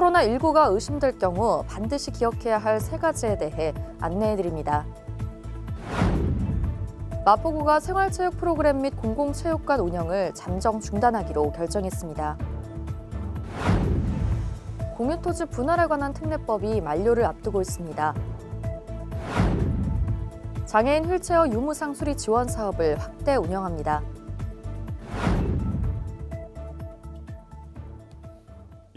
코로나19가 의심될 경우 반드시 기억해야 할 3가지에 대해 안내해드립니다. 마포구가 생활체육 프로그램 및 공공체육관 운영을 잠정 중단하기로 결정했습니다. 공유토지 분할에 관한 특례법이 만료를 앞두고 있습니다. 장애인 휠체어 유무상 수리 지원 사업을 확대 운영합니다.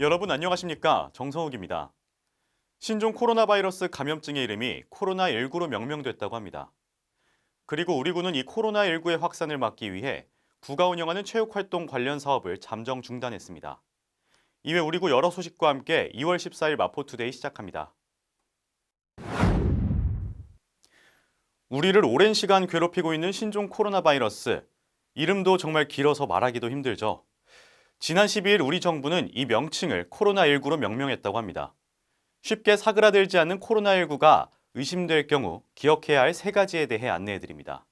여러분 안녕하십니까? 정성욱입니다. 신종 코로나 바이러스 감염증의 이름이 코로나19로 명명됐다고 합니다. 그리고 우리 구는 이 코로나19의 확산을 막기 위해 구가 운영하는 체육활동 관련 사업을 잠정 중단했습니다. 이외 우리 구 여러 소식과 함께 2월 14일 마포투데이 시작합니다. 우리를 오랜 시간 괴롭히고 있는 신종 코로나 바이러스. 이름도 정말 길어서 말하기도 힘들죠. 지난 12일 우리 정부는 이 명칭을 코로나19로 명명했다고 합니다. 쉽게 사그라들지 않는 코로나19가 의심될 경우 기억해야 할 3가지에 대해 안내해드립니다.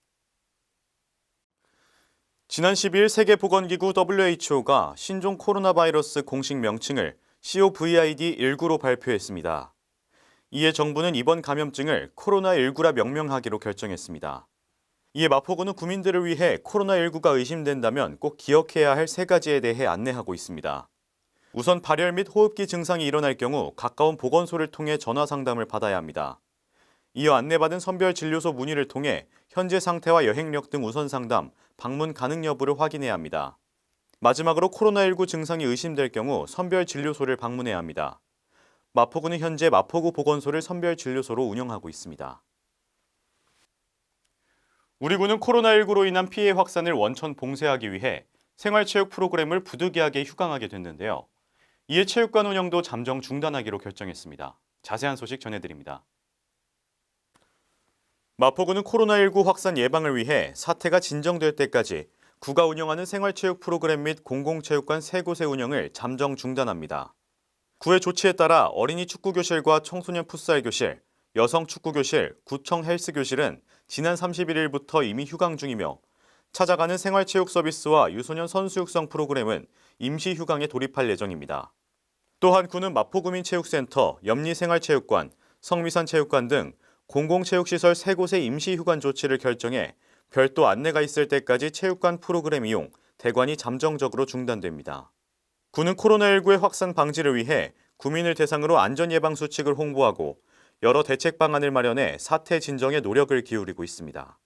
지난 12일 세계보건기구 WHO가 신종 코로나 바이러스 공식 명칭을 COVID-19로 발표했습니다. 이에 정부는 이번 감염증을 코로나19라 명명하기로 결정했습니다. 이에 마포구는 구민들을 위해 코로나19가 의심된다면 꼭 기억해야 할 3가지에 대해 안내하고 있습니다. 우선 발열 및 호흡기 증상이 일어날 경우 가까운 보건소를 통해 전화 상담을 받아야 합니다. 이어 안내받은 선별진료소 문의를 통해 현재 상태와 여행력 등 우선 상담, 방문 가능 여부를 확인해야 합니다. 마지막으로 코로나19 증상이 의심될 경우 선별진료소를 방문해야 합니다. 마포구는 현재 마포구 보건소를 선별진료소로 운영하고 있습니다. 우리 구는 코로나19로 인한 피해 확산을 원천 봉쇄하기 위해 생활체육 프로그램을 부득이하게 휴강하게 됐는데요. 이에 체육관 운영도 잠정 중단하기로 결정했습니다. 자세한 소식 전해드립니다. 마포구는 코로나19 확산 예방을 위해 사태가 진정될 때까지 구가 운영하는 생활체육 프로그램 및 공공체육관 3곳의 운영을 잠정 중단합니다. 구의 조치에 따라 어린이 축구교실과 청소년 풋살교실, 여성 축구교실, 구청 헬스교실은 지난 31일부터 이미 휴강 중이며 찾아가는 생활체육 서비스와 유소년 선수 육성 프로그램은 임시 휴강에 돌입할 예정입니다. 또한 구는 마포구민체육센터, 염리생활체육관, 성미산체육관 등 공공체육시설 3곳의 임시 휴관 조치를 결정해 별도 안내가 있을 때까지 체육관 프로그램 이용, 대관이 잠정적으로 중단됩니다. 구는 코로나19의 확산 방지를 위해 구민을 대상으로 안전예방수칙을 홍보하고 여러 대책 방안을 마련해 사태 진정에 노력을 기울이고 있습니다.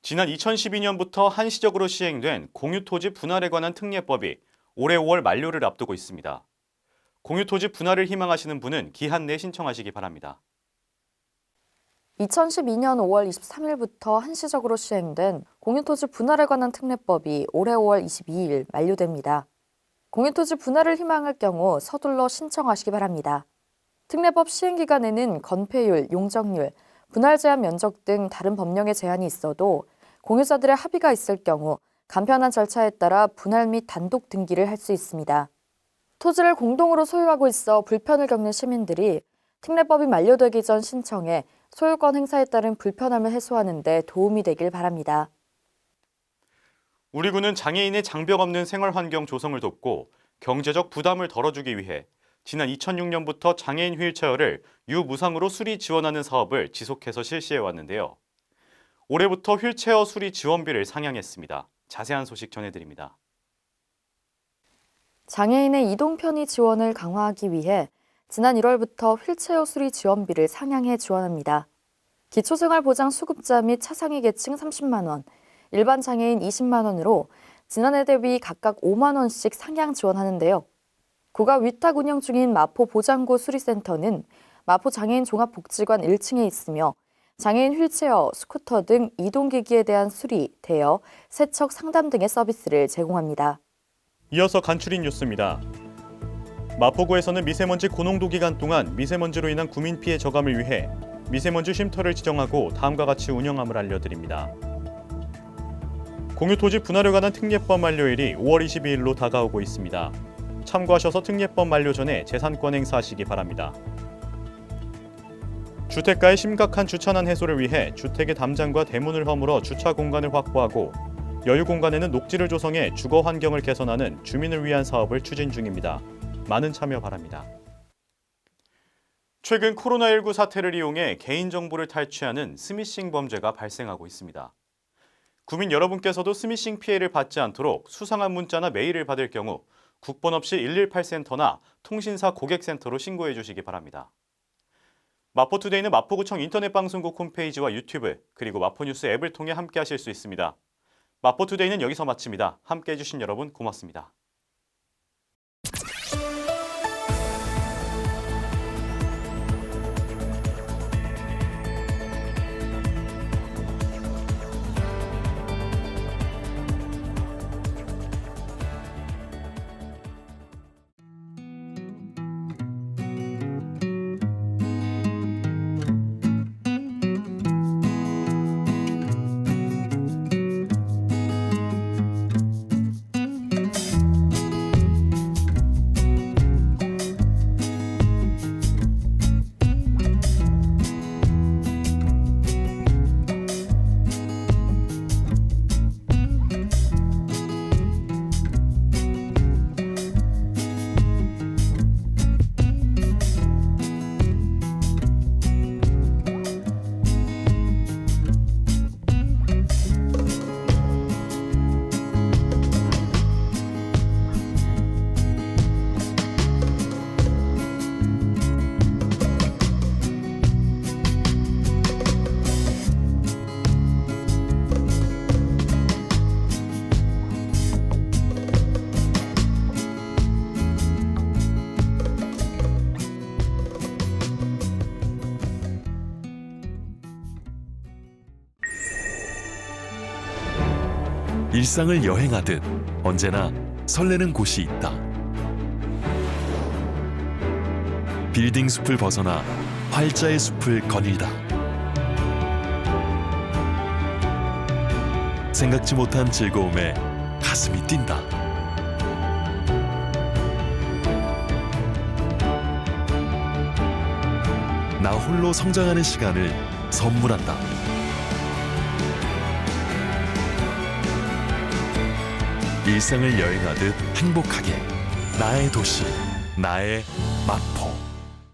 지난 2012년부터 한시적으로 시행된 공유토지 분할에 관한 특례법이 올해 5월 만료를 앞두고 있습니다. 공유토지 분할을 희망하시는 분은 기한 내 신청하시기 바랍니다. 2012년 5월 23일부터 한시적으로 시행된 공유토지 분할에 관한 특례법이 올해 5월 22일 만료됩니다. 공유토지 분할을 희망할 경우 서둘러 신청하시기 바랍니다. 특례법 시행기간에는 건폐율, 용적률, 분할 제한 면적 등 다른 법령의 제한이 있어도 공유자들의 합의가 있을 경우 간편한 절차에 따라 분할 및 단독 등기를 할 수 있습니다. 토지를 공동으로 소유하고 있어 불편을 겪는 시민들이 특례법이 만료되기 전 신청해 소유권 행사에 따른 불편함을 해소하는 데 도움이 되길 바랍니다. 우리 구는 장애인의 장벽 없는 생활 환경 조성을 돕고 경제적 부담을 덜어주기 위해 지난 2006년부터 장애인 휠체어를 유무상으로 수리 지원하는 사업을 지속해서 실시해 왔는데요. 올해부터 휠체어 수리 지원비를 상향했습니다. 자세한 소식 전해드립니다. 장애인의 이동 편의 지원을 강화하기 위해 지난 1월부터 휠체어 수리 지원비를 상향해 지원합니다. 기초생활보장 수급자 및 차상위 계층 30만 원, 일반 장애인 20만 원으로 지난해 대비 각각 5만 원씩 상향 지원하는데요. 구가 위탁 운영 중인 마포 보장구 수리센터는 마포 장애인 종합복지관 1층에 있으며 장애인 휠체어, 스쿠터 등 이동기기에 대한 수리, 대여, 세척 상담 등의 서비스를 제공합니다. 이어서 간추린 뉴스입니다. 마포구에서는 미세먼지 고농도 기간 동안 미세먼지로 인한 구민 피해 저감을 위해 미세먼지 쉼터를 지정하고 다음과 같이 운영함을 알려드립니다. 공유토지 분할에 관한 특례법 만료일이 5월 22일로 다가오고 있습니다. 참고하셔서 특례법 만료 전에 재산권 행사하시기 바랍니다. 주택가의 심각한 주차난 해소를 위해 주택의 담장과 대문을 허물어 주차 공간을 확보하고 여유 공간에는 녹지를 조성해 주거 환경을 개선하는 주민을 위한 사업을 추진 중입니다. 많은 참여 바랍니다. 최근 코로나19 사태를 이용해 개인정보를 탈취하는 스미싱 범죄가 발생하고 있습니다. 구민 여러분께서도 스미싱 피해를 받지 않도록 수상한 문자나 메일을 받을 경우 국번 없이 118센터나 통신사 고객센터로 신고해 주시기 바랍니다. 마포투데이는 마포구청 인터넷방송국 홈페이지와 유튜브 그리고 마포뉴스 앱을 통해 함께 하실 수 있습니다. 마포투데이는 여기서 마칩니다. 함께 해주신 여러분 고맙습니다. 일상을 여행하듯 언제나 설레는 곳이 있다. 빌딩 숲을 벗어나 활자의 숲을 거닐다. 생각지 못한 즐거움에 가슴이 뛴다. 나 홀로 성장하는 시간을 선물한다. 일상을 여행하듯 행복하게 나의 도시, 나의 마포.